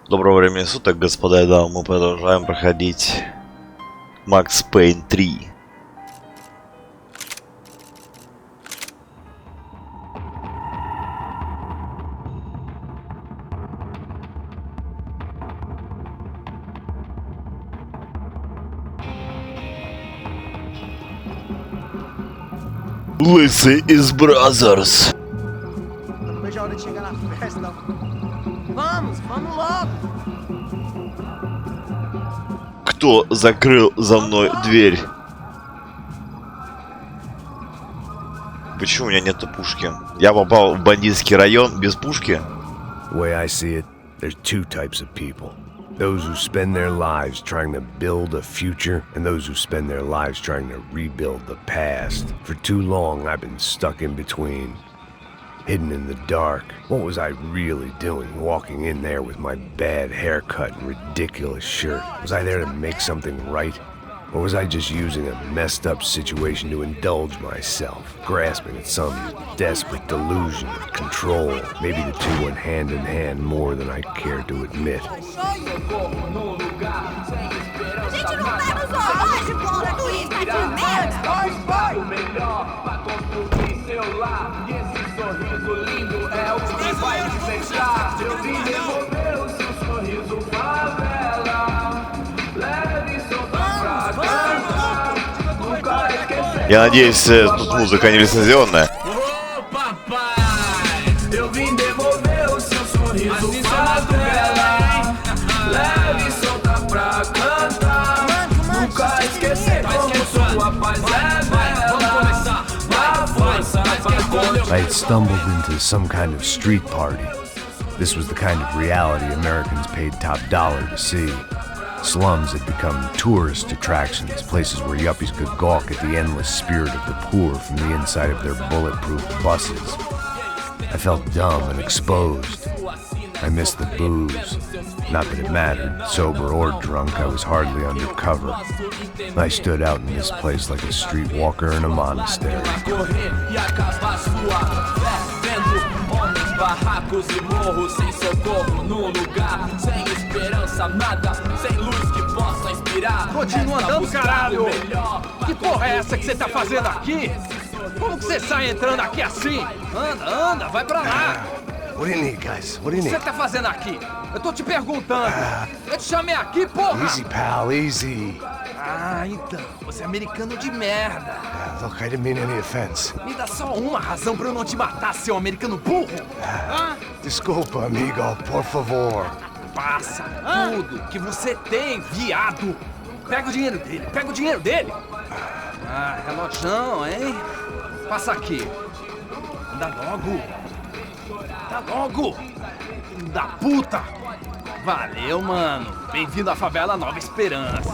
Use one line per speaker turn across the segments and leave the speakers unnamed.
Доброго времени суток, господа и дамы. Мы продолжаем проходить Max Payne 3. Лысый из Brothers.
Não vejo a hora de chegar na festa, não. Vamos logo!
Кто закрыл за мной дверь? Почему у меня нету пушки? Я попал в бандитский район без пушки?
The way I see it, there's two types of people. Those who spend their lives trying to build a future, and those who spend their lives trying to rebuild the past. For too long, I've been stuck in between. Hidden in the dark. What was I really doing walking in there with my bad haircut and ridiculous shirt? Was I there to make something right? Or was I just using a messed up situation to indulge myself, grasping at some desperate delusion of control? Maybe the two went hand in hand more than I care to admit.
Я надеюсь, тут музыка не лицензионная.
I had stumbled into some kind of street party. This was the kind of reality Americans paid top dollar to see. Slums had become tourist attractions, places where yuppies could gawk at the endless spirit of the poor from the inside of their bulletproof buses. I felt dumb and exposed. I missed the booze. Not that it mattered. Sober or drunk, I was hardly undercover. I stood out in this place like a streetwalker in a monastery.
Barracos e morros sem socorro num lugar sem esperança, nada, sem luz que possa inspirar.
Continua andando, caralho! Que porra é essa que você tá fazendo aqui? Como que você sai entrando aqui assim? Anda, vai pra lá!
What do you need, guys? What do you
O que
need?
você tá fazendo aqui? Eu tô te perguntando. Eu te chamei aqui, porra!
Easy, pal, easy.
Ah, então, você é americano de merda.
Look, I didn't mean any offense.
Me dá só uma razão pra eu não te matar, seu americano burro.
Desculpa, amigo, por favor.
Passa tudo que você tem, viado. Pega o dinheiro dele, Ah, relojão, hein? Passa aqui. Anda logo, filho da puta. Valeu, mano. Bem-vindo à favela Nova Esperança.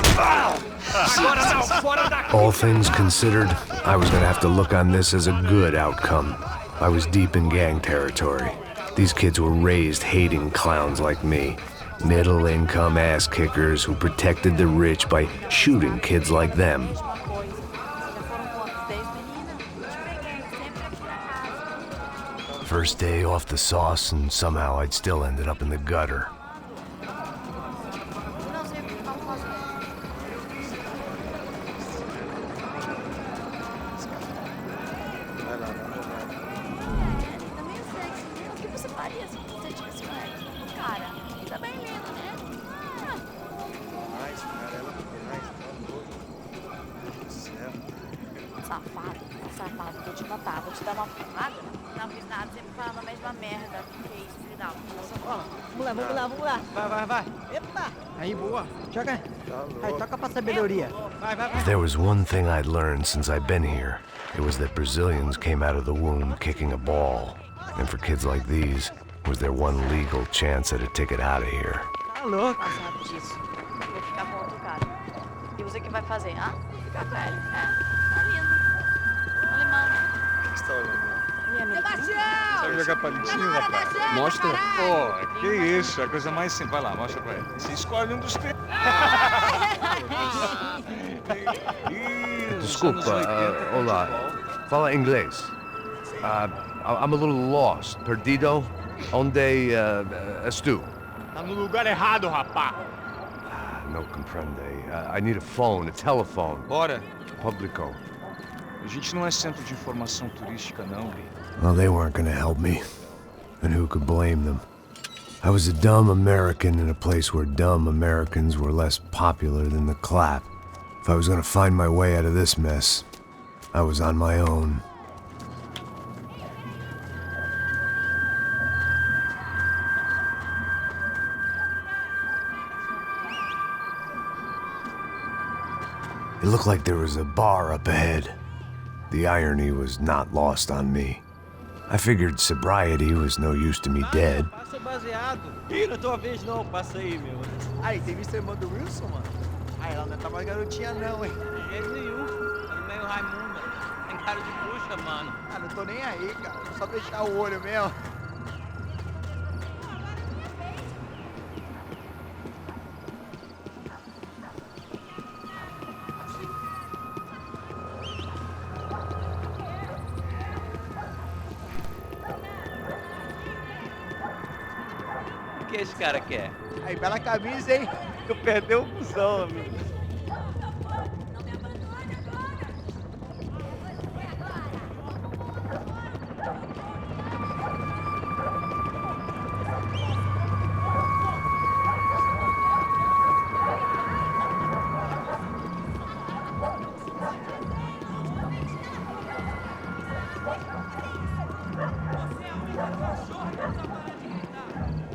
Agora não, fora daqui.
All things considered, I was gonna have to look on this as a good outcome. I was deep in gang territory. These kids were raised hating clowns like me. Middle-income ass-kickers who protected the rich by shooting kids like them. First day off the sauce, and somehow I'd still ended up in the gutter.
Safado, vou te matar, vou te dar uma porrada. Não fiz nada, sempre falando a mesma merda. Que isso, filho da puta.
Vamos lá. Vai. Epa! Aí, boa. Joga. Aí, toca pra sabedoria. Vai.
If there was one thing I'd learned since I'd been here, it was that Brazilians came out of the womb kicking a ball. And for kids like these, was their one legal chance at a ticket out of here.
Tá louco.
Passado disso. Vou ficar com outro cara. E você que vai fazer? Ficar com ele. Tá lindo. Um limão.
O que você tá olhando?
Sebastião!
Sabe jogar palitinho, rapaz?
Mostra.
Pô, que isso, é a coisa mais simples. Vai lá, mostra pra ele. Você escolhe um dos três.
Desculpa, olá. Fala inglês. I'm a little lost. Perdido? Onde, estou?
Tá no lugar errado, rapá.
No comprende. I need a phone, a telephone.
Bora.
Publico.
A gente não é centro de informação turística, não, Lee.
Well, they weren't gonna help me. And who could blame them? I was a dumb American in a place where dumb Americans were less popular than the clap. If I was gonna find my way out of this mess, I was on my own. It looked like there was a bar up ahead. The irony was not lost on me. I figured sobriety was no use to me dead.
Passa baseado. Ih, não é tua vez não, passa aí, meu. Aí, tem visto a irmã do Wilson, mano? Aí, ela não tá mais garotinha não, hein?
De jeito nenhum. Tá no meio Raimunda. Tem cara de bruxa, mano.
Ah, não tô nem aí, cara. Só fechar o olho mesmo.
O que esse cara quer?
Aí, bela camisa, hein?
Eu perdi o busão, amigo.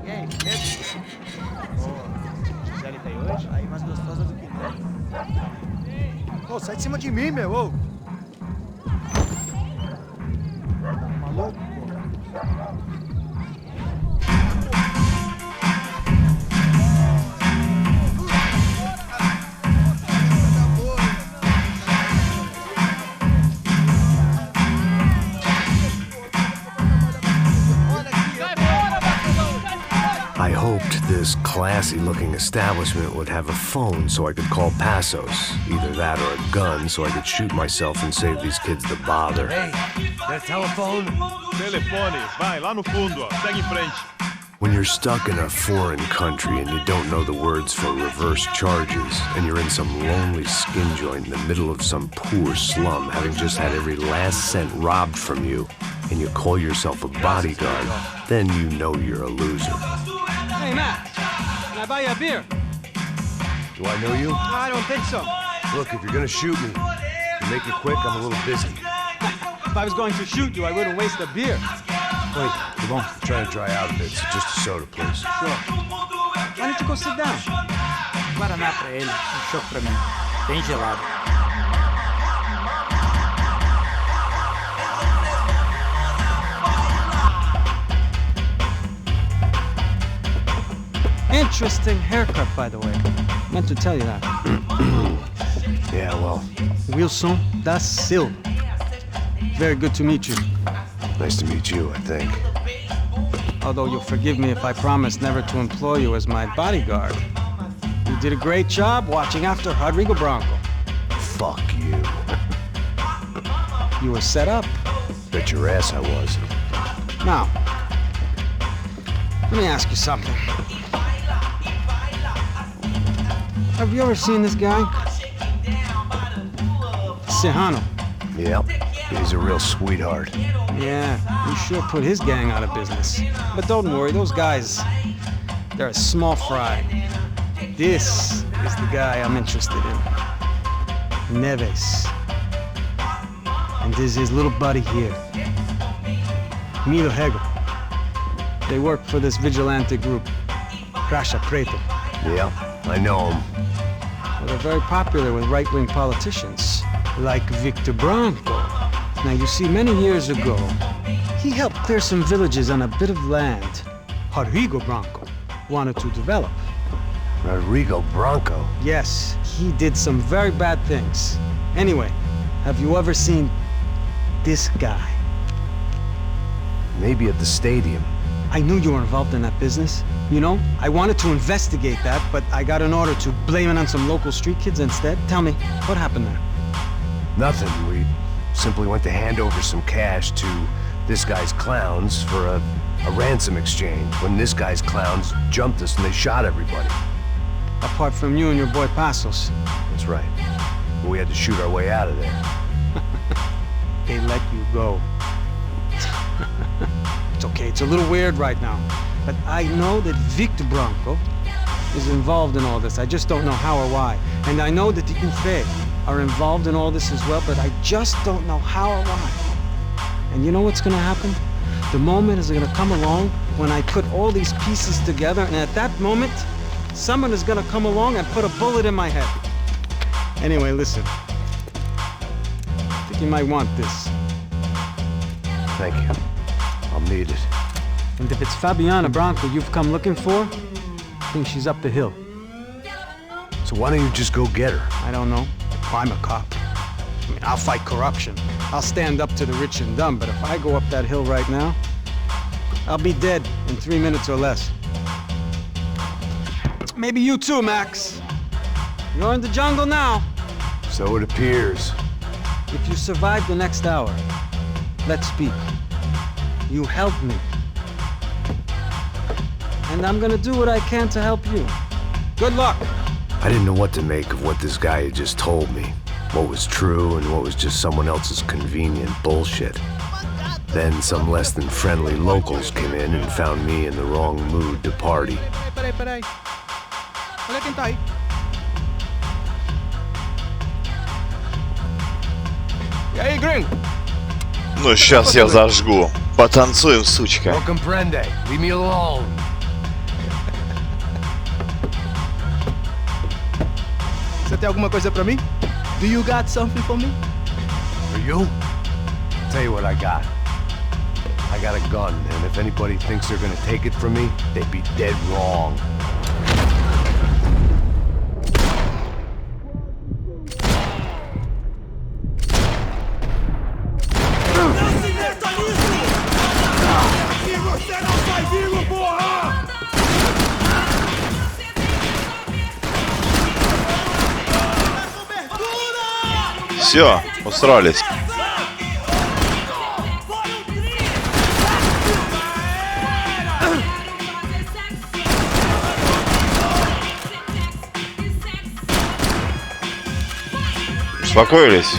E aí, beleza? Gisele tá aí hoje? Aí, mais gostosa do que nós. Ô, sai de cima de mim, meu, ô! Maluco, pô?
I hoped this classy-looking establishment would have a phone so I could call Passos. Either that or a gun so I could shoot myself and save these kids the bother.
Hey, that telephone?
Telefone, vai, lá no fundo, ó. Segue em frente.
When you're stuck in a foreign country and you don't know the words for reverse charges, and you're in some lonely skin joint in the middle of some poor slum, having just had every last cent robbed from you, and you call yourself a bodyguard, then you know you're a loser.
Hey, Matt, can I buy you a beer?
Do I know you?
I don't think so.
Look, if you're gonna shoot me, make it quick, I'm a little busy.
If I was going to shoot you, I wouldn't waste a beer.
Wait, come on. I'm trying to dry out a bit, so just a soda, please.
Sure. Why don't you go sit down? Guaraná pra ele, chopp pra mim. Bem gelado. Interesting haircut, by the way. Meant to tell you that.
Yeah, well,
Wilson da Silva. Very good to meet you.
nice to meet you, I think.
Although you'll forgive me if I promise never to employ you as my bodyguard. You did a great job watching after Rodrigo Bronco.
Fuck you.
You were set up.
Bet your ass I was.
Now, let me ask you something. Have you ever seen this guy? Serrano.
Yep, he's a real sweetheart.
Yeah, he sure put his gang out of business. But don't worry, those guys, they're a small fry. This is the guy I'm interested in. Neves. And this is his little buddy here. Milo Hegel. They work for this vigilante group, Caixa Preta.
Yep, I know him.
Well, they're very popular with right-wing politicians, like Victor Bronco. Now, you see, many years ago, he helped clear some villages on a bit of land Rodrigo Bronco wanted to develop.
Rodrigo Bronco?
Yes, he did some very bad things. Anyway, have you ever seen this guy?
Maybe at the stadium.
I knew you were involved in that business. You know, I wanted to investigate that, but I got an order to blame it on some local street kids instead. Tell me, what happened there?
Nothing. We simply went to hand over some cash to this guy's clowns for a ransom exchange when this guy's clowns jumped us and they shot everybody.
Apart from you and your boy Passos.
That's right. But we had to shoot our way out of there.
They let you go. It's okay, it's a little weird right now. But I know that Victor Branco is involved in all this. I just don't know how or why. And I know that the UFE are involved in all this as well, but I just don't know how or why. And you know what's gonna happen? The moment is gonna come along when I put all these pieces together, and at that moment, someone is gonna come along and put a bullet in my head. Anyway, listen. I think you might want this.
Thank you. I'll need it.
And if it's Fabiana Branco you've come looking for, I think she's up the hill.
So why don't you just go get her?
I don't know. I'm a cop. I mean, I'll fight corruption. I'll stand up to the rich and dumb, but if I go up that hill right now, I'll be dead in 3 minutes or less. Maybe you too, Max. You're in the jungle now.
So it appears.
If you survive the next hour, let's speak. You help me. And I'm gonna do what I can to help you. Good luck!
I didn't know what to make of what this guy had just told me. What was true and what was just someone else's convenient bullshit. Then some less than friendly locals came in and found me in the wrong mood to party.
Peraí. Olha quem tá aí.
E aí, gringo?
Ну, сейчас я зажгу. Потанцуем, сучка.
No comprende. Leave me alone.
Você tem alguma coisa pra mim? Do you got something for me?
For you? Tell you what I got. I got a gun, and if anybody thinks they're gonna take it from me, they'd be dead wrong.
Все, усрались. Успокоились.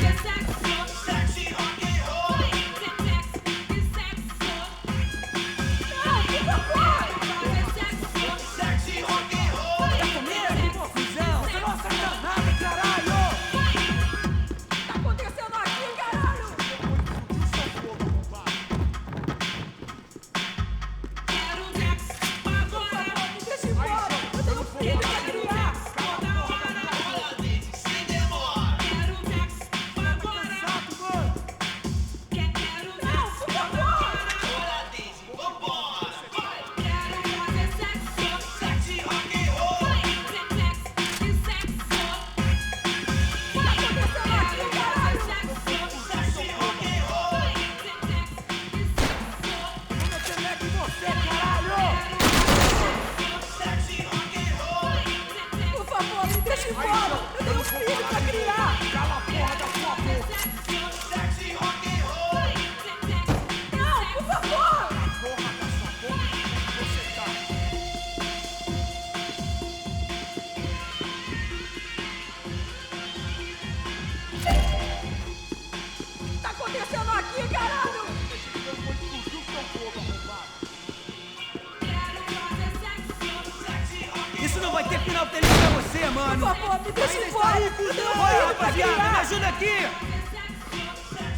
Isso não vai ter final feliz pra você, mano.
Por favor, me deixa fora.
Oi, rapaziada, me ajuda aqui.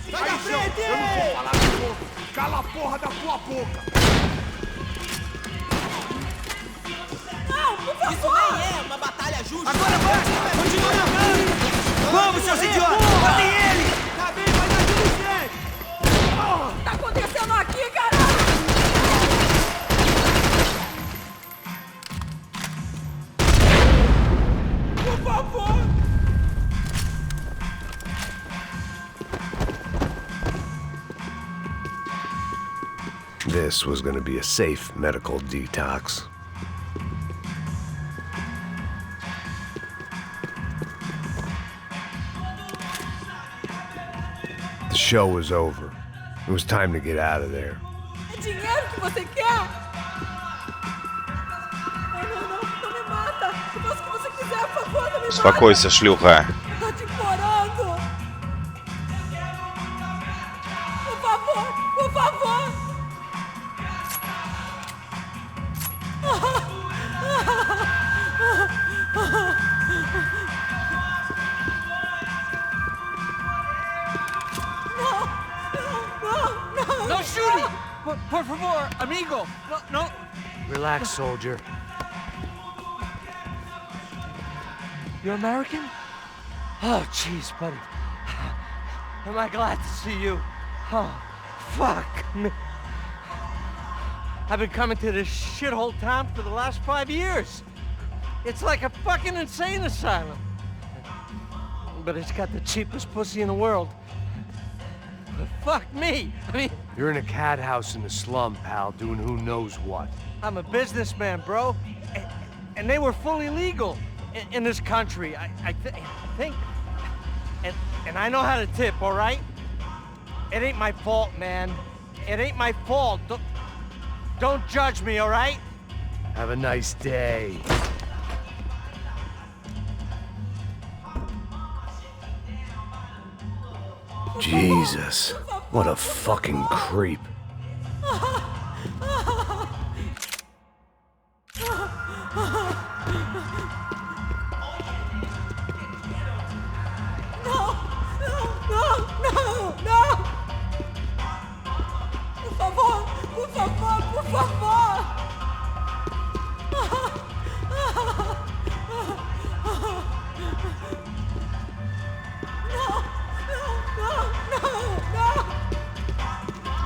Sai da frente! Eu não vou falar de novo. Cala a porra da tua boca.
Não, por favor.
Isso nem é uma batalha justa. Agora vai! Continua jogando! Vamos, seus idiotas! Matem ele!
Tá bem, vai dar tudo certo.
O que tá acontecendo aqui, caralho? Por favor!
This was going to be a safe medical detox. The show was over. It was time to get out of there.
É dinheiro que você quer? Não me mata. Faça o que você quiser, por favor, não me mata.
Успокойся, шлюха.
Tô te implorando. Por favor, por favor.
No shooting! Por favor, amigo! No.
Relax, soldier.
You're American?
Oh, jeez, buddy. Am I glad to see you? Oh, fuck me. I've been coming to this shithole town for the last 5 years. It's like a fucking insane asylum. But it's got the cheapest pussy in the world. But fuck me! I mean,
You're in a cat house in the slum, pal, doing who knows what.
I'm a businessman, bro. And they were fully legal in this country. I think. And I know how to tip, all right? It ain't my fault, man. It ain't my fault. Don't judge me, all right?
Have a nice day. Jesus, what a fucking creep.
Por favor.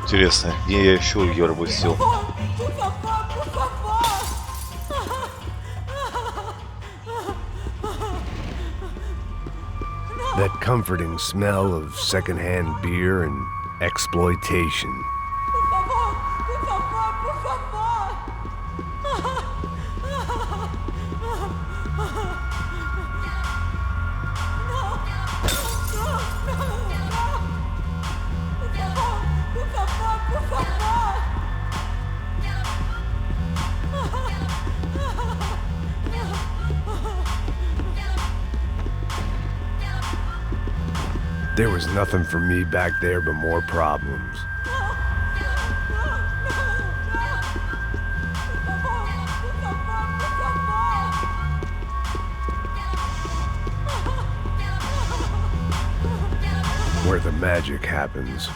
Интересно, где я еще ее пропустил?
That comforting smell of secondhand beer and exploitation. There was nothing for me back there but more problems. Where the magic happens.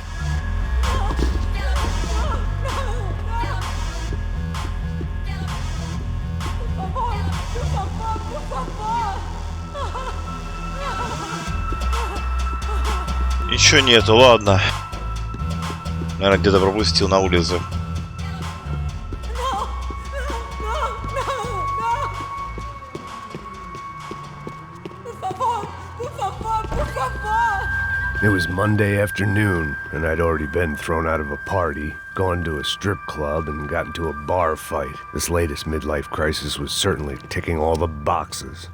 Ничего нету, ладно. Наверное, где-то пропустил на улице.
It was Monday afternoon, and I'd already been thrown out of a party, gone to a strip club, and got into a bar fight. This latest midlife crisis was certainly ticking all the boxes.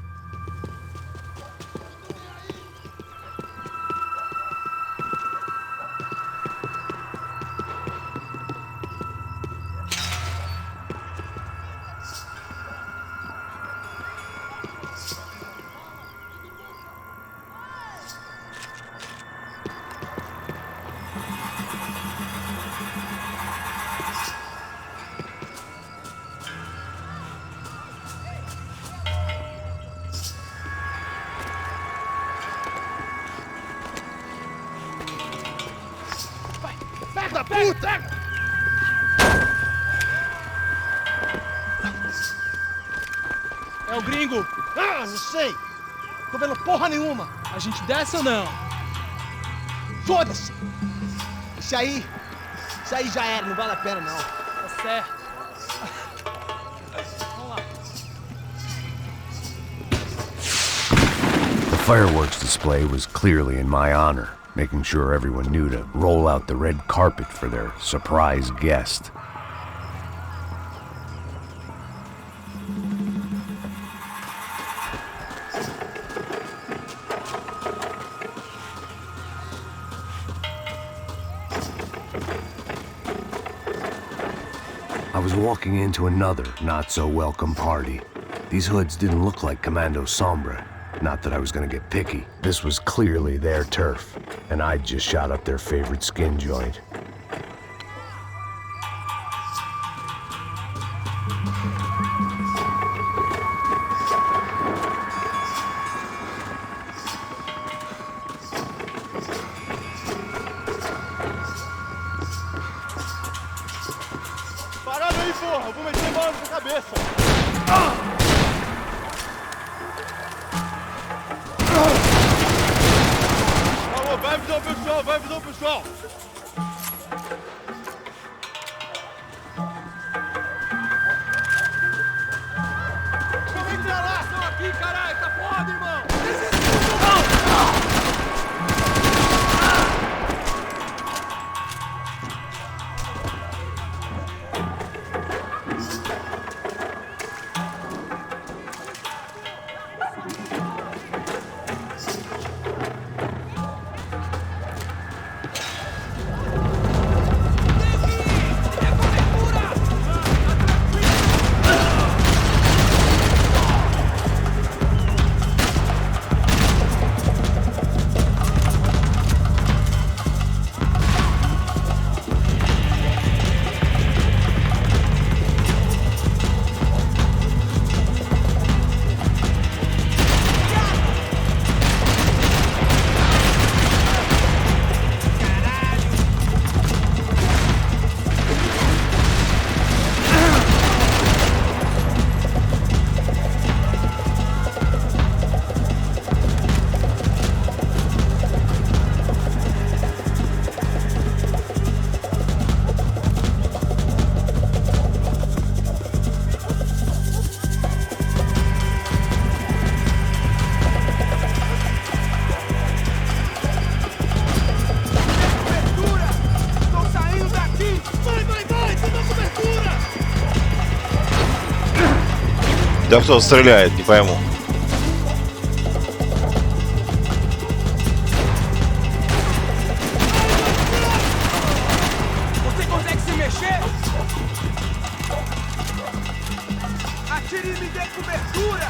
Da puta! É o gringo! Ah, não sei! Tô vendo porra nenhuma! A gente desce ou não? Foda-se! Isso aí já era, não vale a pena não. Tá certo. Vamos lá.
The fireworks display was clearly in my honor, making sure everyone knew to roll out the red carpet for their surprise guest. I was walking into another not-so-welcome party. These hoods didn't look like Commando Sombra. Not that I was gonna get picky. This was clearly their turf, and I'd just shot up their favorite skin joint.
Parada aí, porra! Eu vou meter bala na sua cabeça! Alô, vai avisar o pessoal, vai avisar o pessoal!
Vamos entrar lá! Estão aqui, caralho! Tá foda, irmão!
Да кто стреляет, не пойму.
Você consegue se mexer? Atire e me dê cobertura!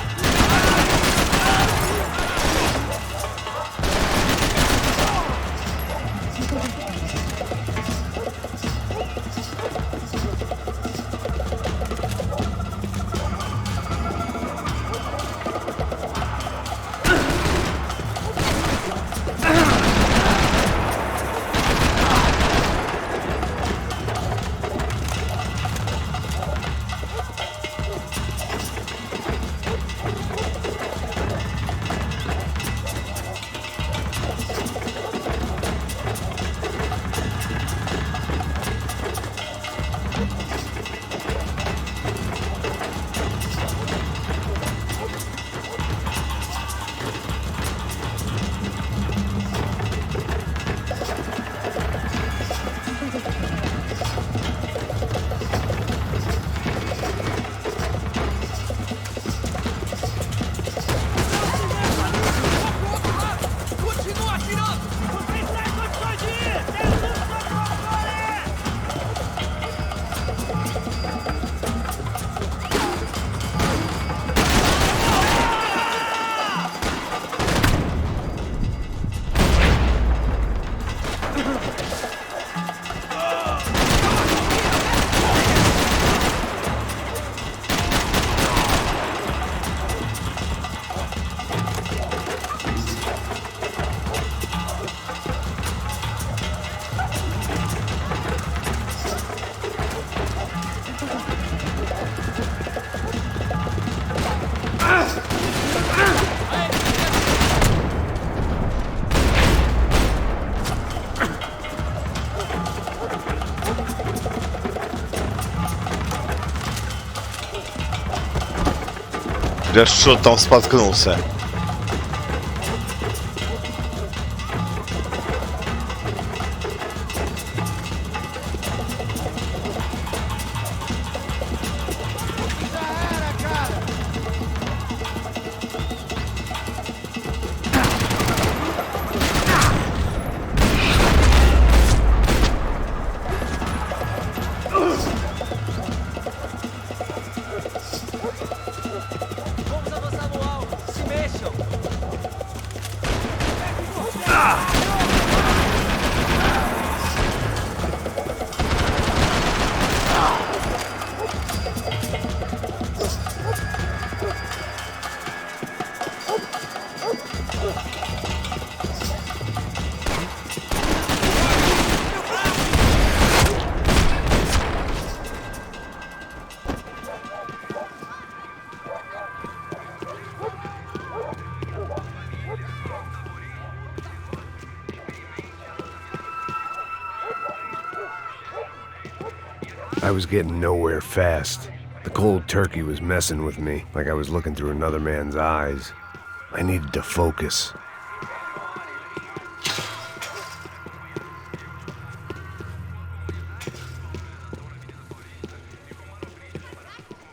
Я что там споткнулся?
I was getting nowhere fast. The cold turkey was messing with me, like I was looking through another man's eyes. I needed to focus.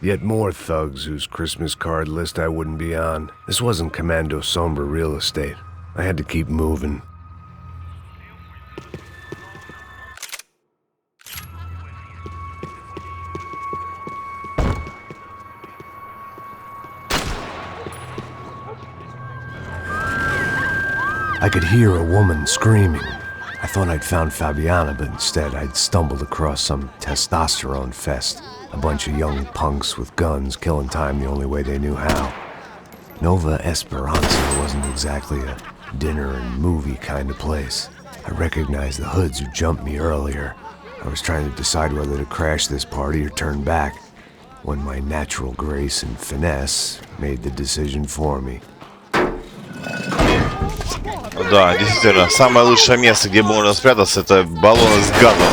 Yet more thugs whose Christmas card list I wouldn't be on. This wasn't Commando Sombra real estate. I had to keep moving. I could hear a woman screaming. I thought I'd found Fabiana, but instead I'd stumbled across some testosterone fest. A bunch of young punks with guns killing time the only way they knew how. Nova Esperanza wasn't exactly a dinner and movie kind of place. I recognized the hoods who jumped me earlier. I was trying to decide whether to crash this party or turn back, when my natural grace and finesse made the decision for me.
Да, действительно, самое лучшее место, где можно спрятаться, это баллоны с газом.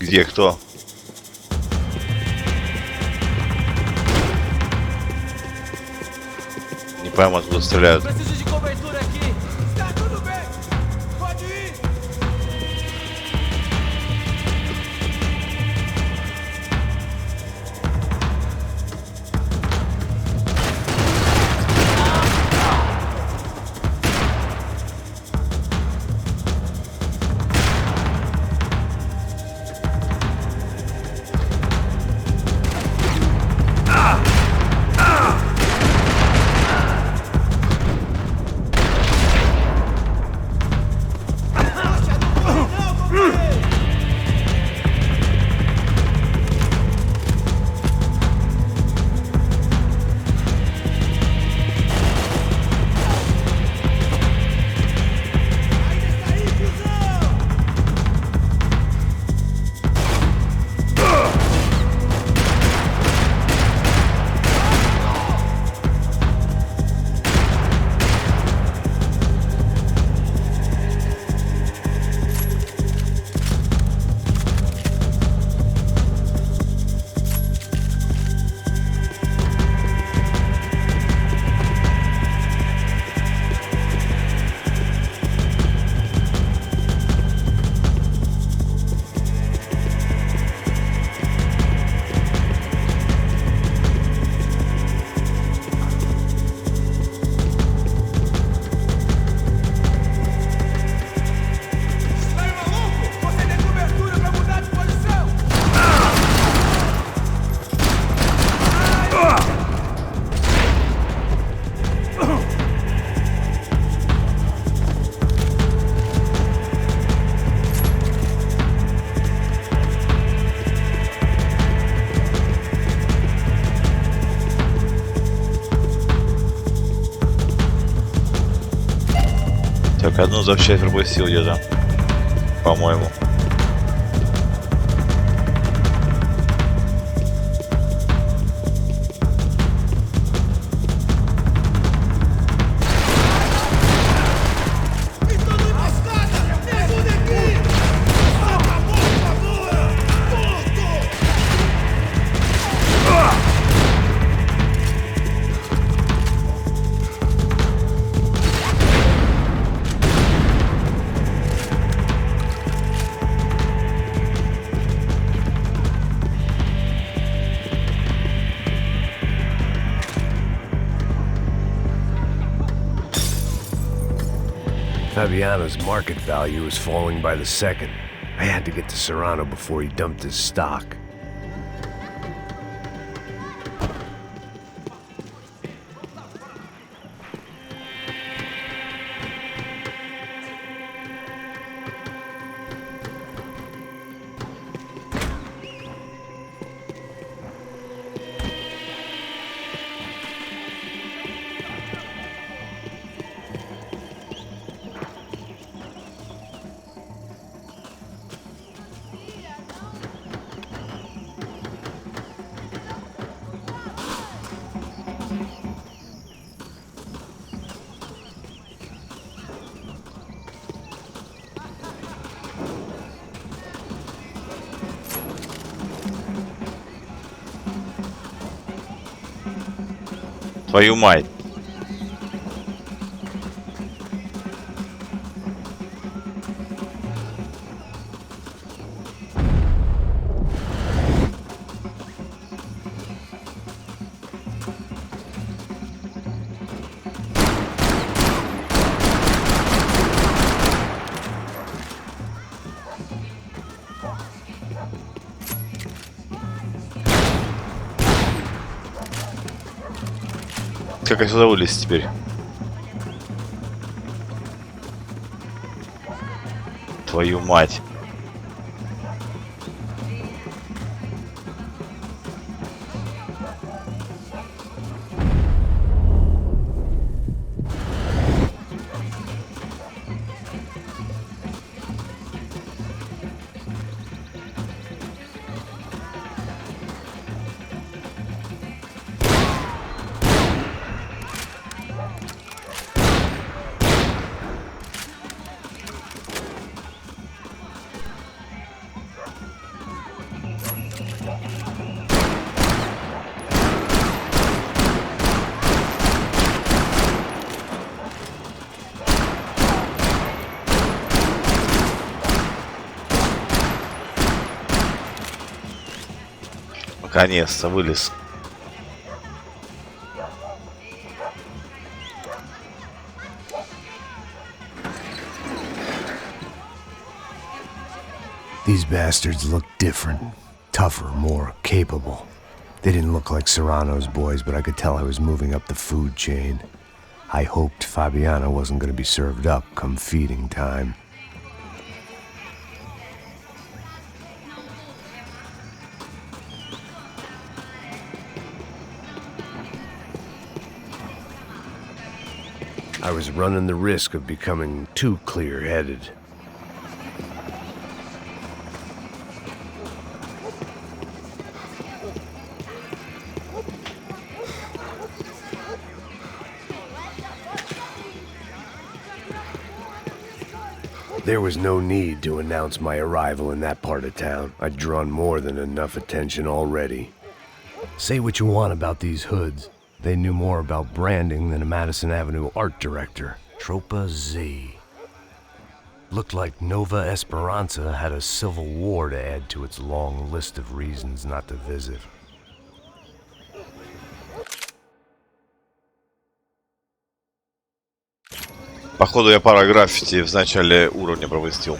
Где кто? Не пойму, откуда стреляют. Так, одну вообще пропустил где-то, по-моему.
Fabiano's market value was falling by the second. I had to get to Serrano before he dumped his stock.
Твою мать. Как я сюда вылез теперь? Твою мать. Наконец-то вылез.
These bastards look different, tougher, more capable. They didn't look like Serrano's boys, but I could tell I was moving up the food chain. I hoped Fabiano wasn't going to be served up come feeding time. I was running the risk of becoming too clear-headed. There was no need to announce my arrival in that part of town. I'd drawn more than enough attention already. Say what you want about these hoods. They knew more about branding than a Madison Avenue art director. Tropa Z. Looked like Nova Esperanza had a civil war to add to its long list of reasons not to visit.
Походу я пару граффити в начале уровня пропустил.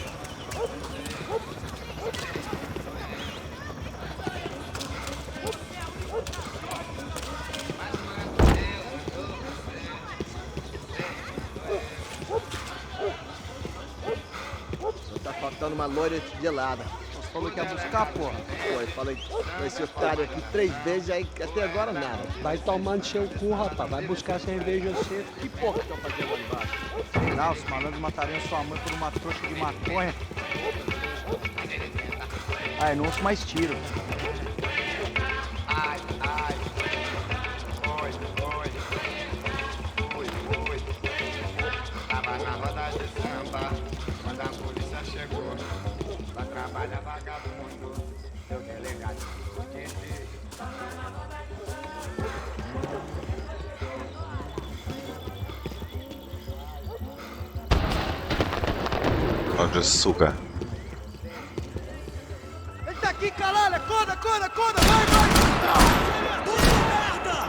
Tá faltando uma loira gelada. Falou que ia buscar, porra.
Pô, eu falei com esse otário aqui 3 vezes, aí até agora nada.
Vai tomando seu cu, rapaz. Vai buscar cerveja você.
Que porra que estão fazendo lá embaixo?
Sei lá, os malandros matariam sua mãe por uma trouxa de maconha. Ai, não ouço mais tiro.
Ai, ai. Oi, oi. Oi, oi. Tava na roda de samba, quando a polícia chegou. Pra trabalhar vagabundo, seu delegado entender.
Olha, suca.
Ele tá aqui, caralho! Acorda, acorda, acorda! Vai, vai! Puta merda!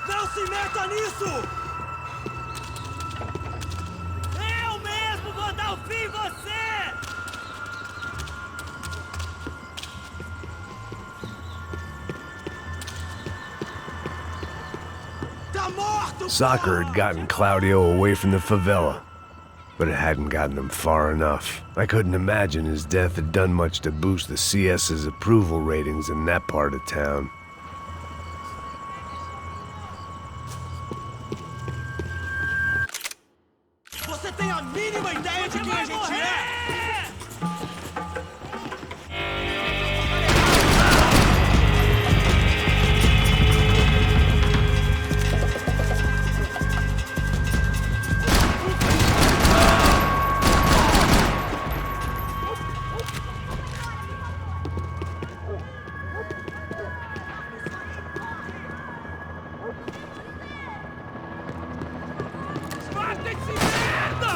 Não se meta nisso! Eu mesmo vou dar o fim em você! Tá morto!
Soccer had gotten Claudio away from the favela, but it hadn't gotten him far enough. I couldn't imagine his death had done much to boost the CS's approval ratings in that part of town.
Você tem a mínima ideia de quem a gente é? Matem-se, merda!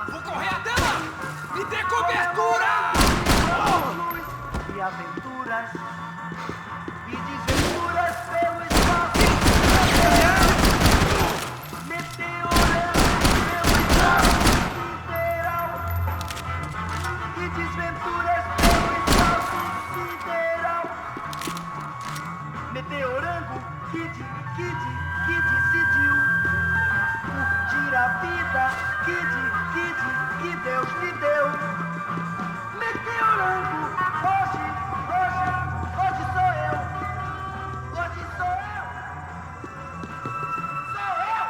Vou correr até lá! Me dê cobertura!
E aventuras e desventuras pelo espaço meteorando pelo espaço sideral e desventuras pelo espaço sideral meteorango que decidiu curtir a vida que Deus lhe deu meteorango hoje sou eu. Hoje sou eu. Sou eu.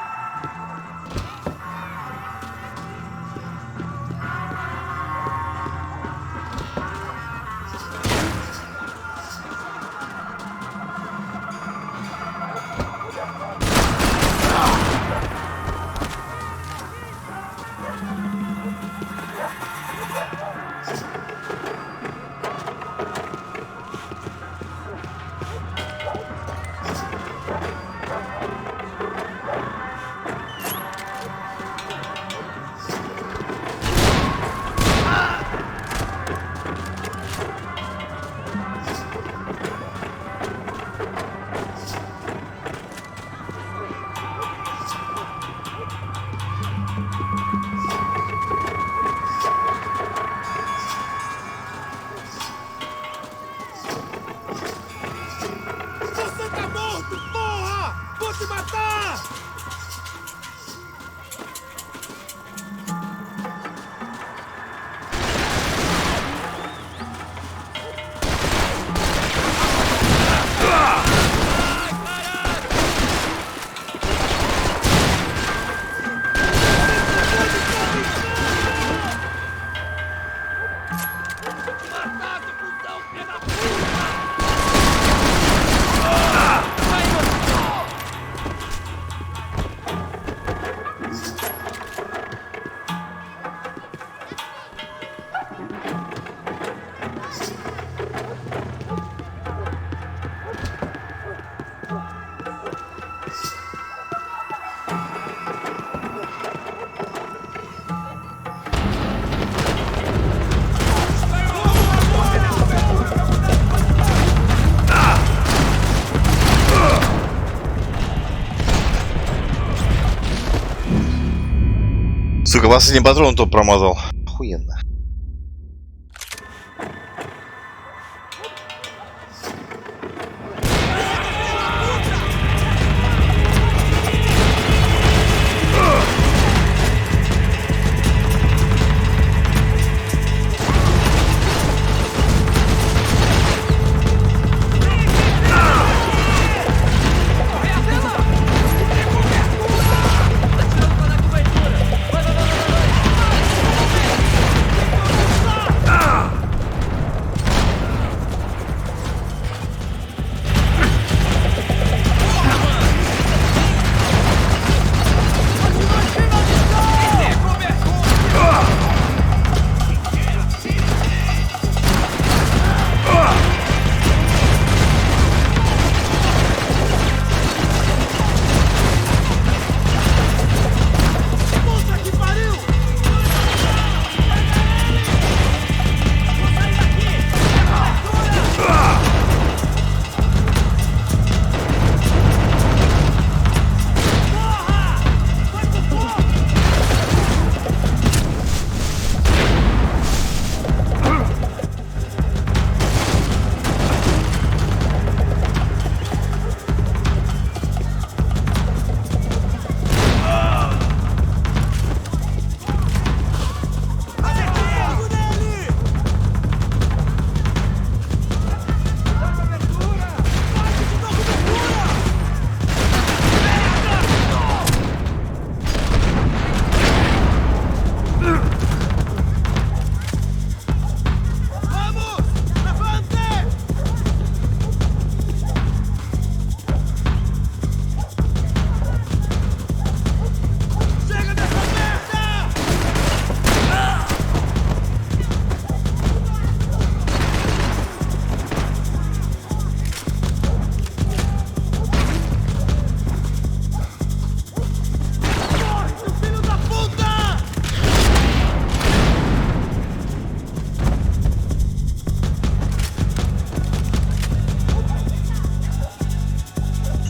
Только последний патрон то промазал. Охуенно.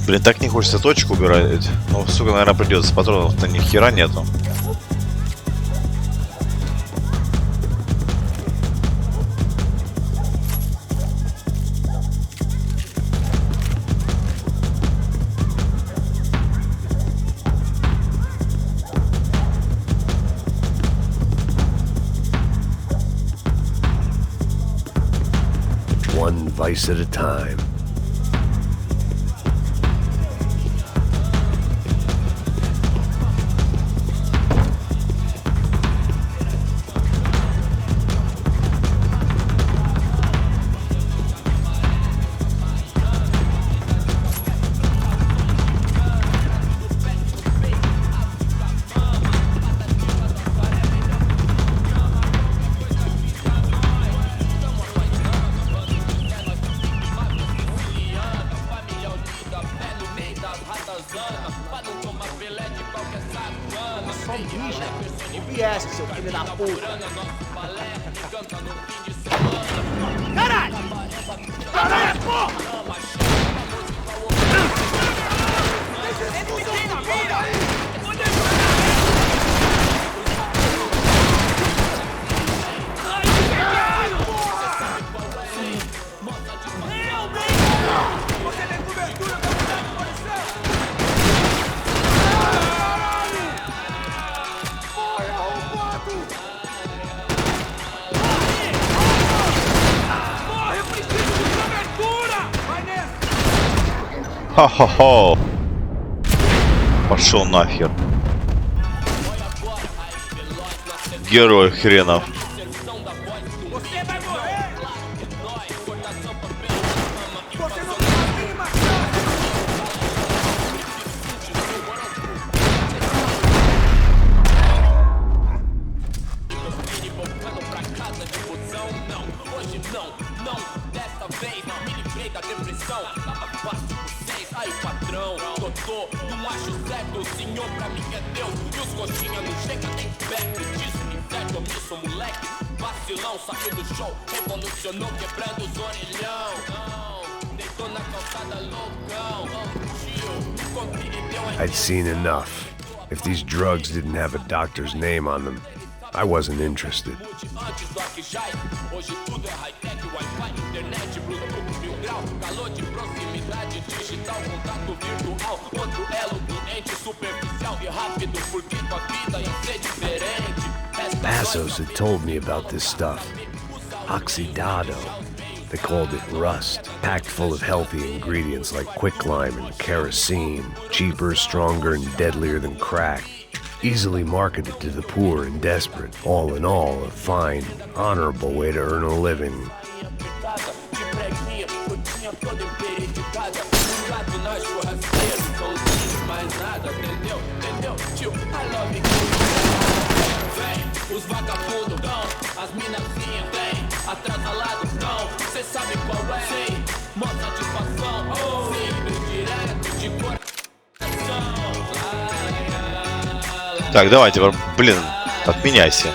Блин, так не хочется точку убирать. Ну, сука, наверное, придется. Патронов-то ни хера нету.
One vice at a time.
Só mija. Ouvi essa, seu filho da puta. Caralho! Caralho, porra!
Ха-ха-ха! Пошел нахер. Герой хренов.
I'd seen enough. If these drugs didn't have a doctor's name on them, I wasn't interested. Passos had told me about this stuff. Oxidado. They called it rust, packed full of healthy ingredients like quicklime and kerosene, cheaper, stronger, and deadlier than crack. Easily marketed to the poor and desperate. All in all, a fine, honorable way to earn a living.
Так, давайте, блин, отменяйся.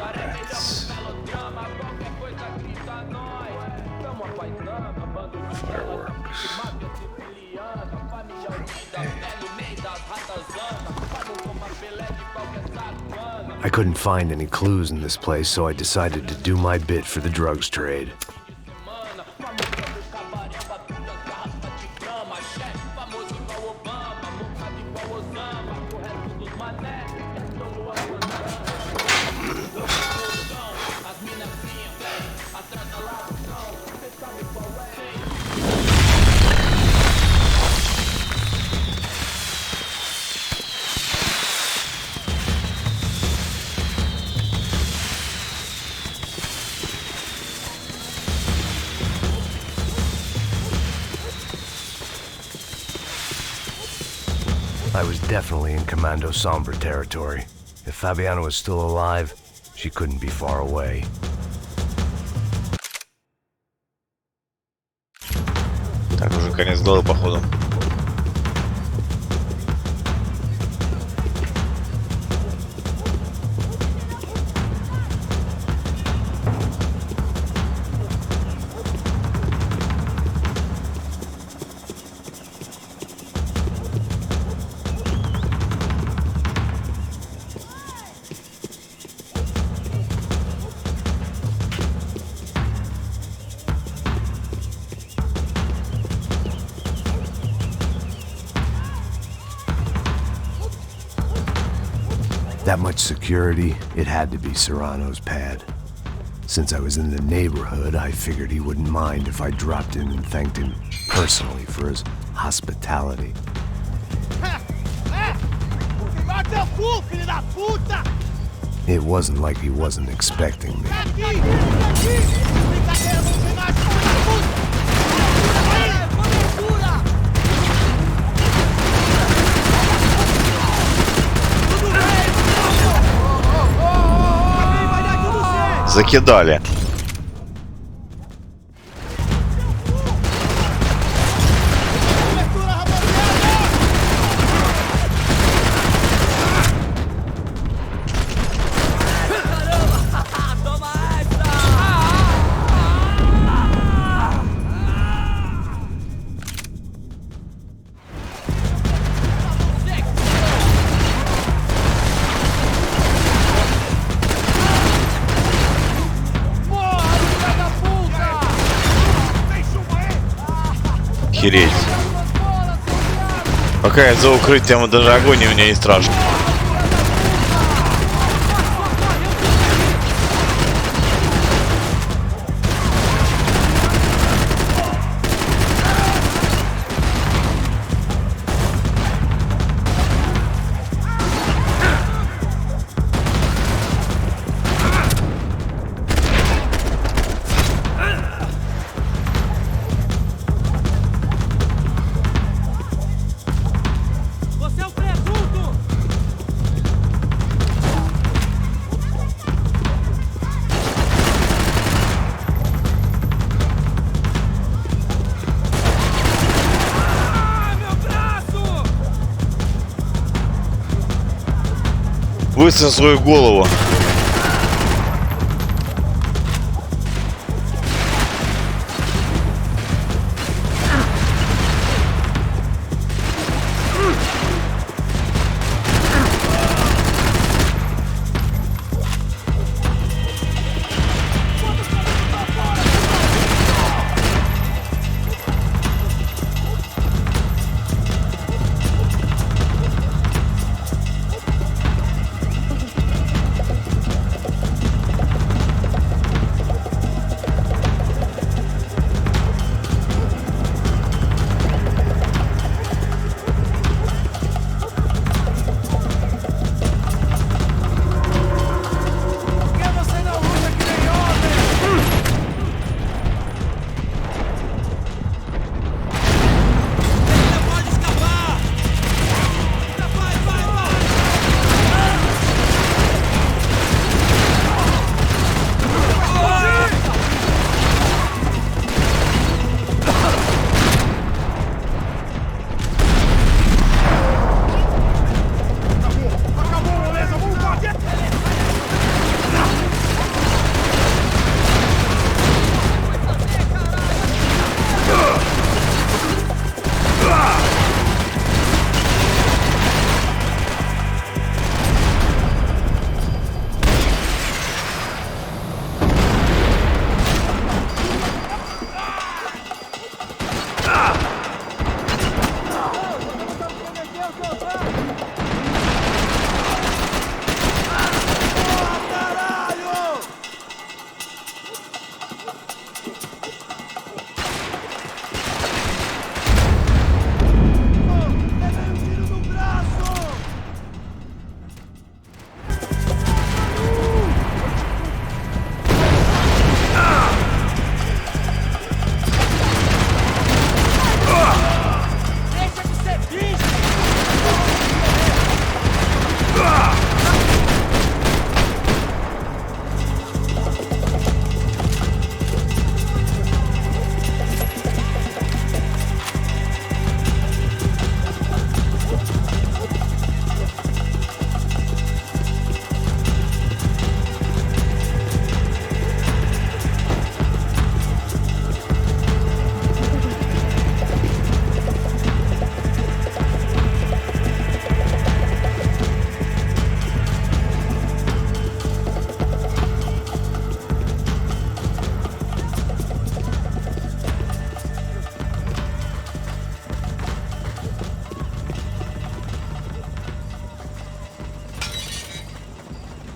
Cigarettes. Fireworks. I couldn't find any clues in this place, so I decided to do my bit for the drugs trade. I was definitely in Commando Sombra territory. If Fabiana was still alive, she couldn't be far away.
Так, уже конец главы, походу.
That much security, it had to be Serrano's pad. Since I was in the neighborhood, I figured he wouldn't mind if I dropped in and thanked him personally for his hospitality. It wasn't like he wasn't expecting me.
Закидали. Охереть. Пока я за укрытием, даже огонь у меня не страшно. Высунь свою голову.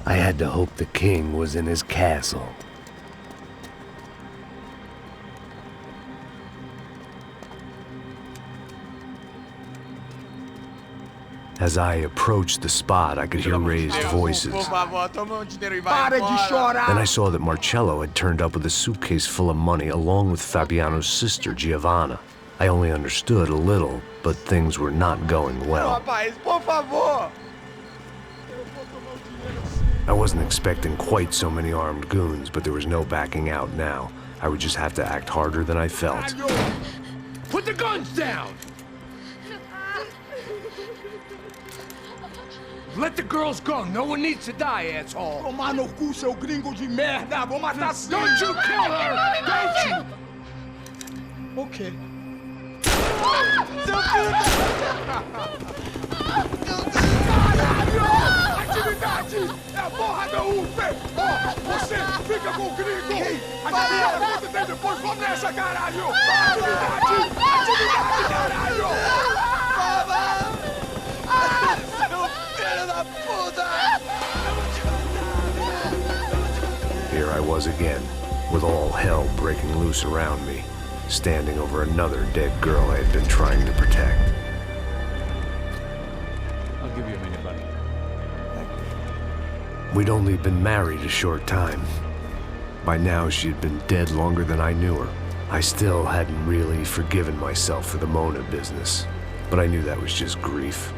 I had to hope the king was in his castle. As I approached the spot, I could hear raised voices. Then I saw that Marcello had turned up with a suitcase full of money along with Fabiano's sister, Giovanna. I only understood a little, but things were not going well. I wasn't expecting quite so many armed goons, but there was no backing out now. I would just have to act harder than I felt.
Put the guns down! Let the girls go. No one needs to die, asshole.
Tomar no cu, seu gringo de merda. Vou matar...
Don't you kill her! Don't you!
Ok.
Caralho! Atividade! É a porra da UP! Ó, você fica com o gringo! A gente dá conta dele depois, vamos nessa, caralho! Atividade! Atividade, caralho!
Seu filho da puta!
Here I was again, with all hell breaking loose around me, standing over another dead girl I had been trying to protect.
I'll give you a minute, buddy.
We'd only been married a short time. By now, she had been dead longer than I knew her. I still hadn't really forgiven myself for the Mona business, but I knew that was just grief.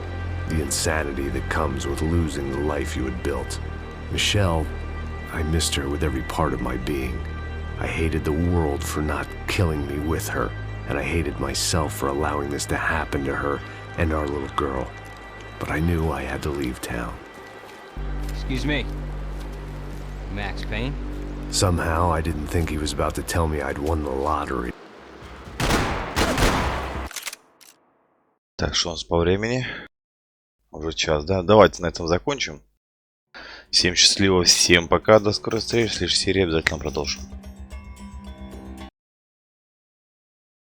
The insanity that comes with losing the life you had built. Michelle, I missed her with every part of my being. I hated the world for not killing me with her, and I hated myself for allowing this to happen to her and our little girl. But I knew I had to leave town.
Excuse me. Max Payne?
Somehow, I didn't think he was about to tell me I'd won the lottery.
Так, что у нас по времени? Уже час, да? Давайте на этом закончим. Всем счастливо, всем пока, до скорой встречи. В следующей серии обязательно продолжим.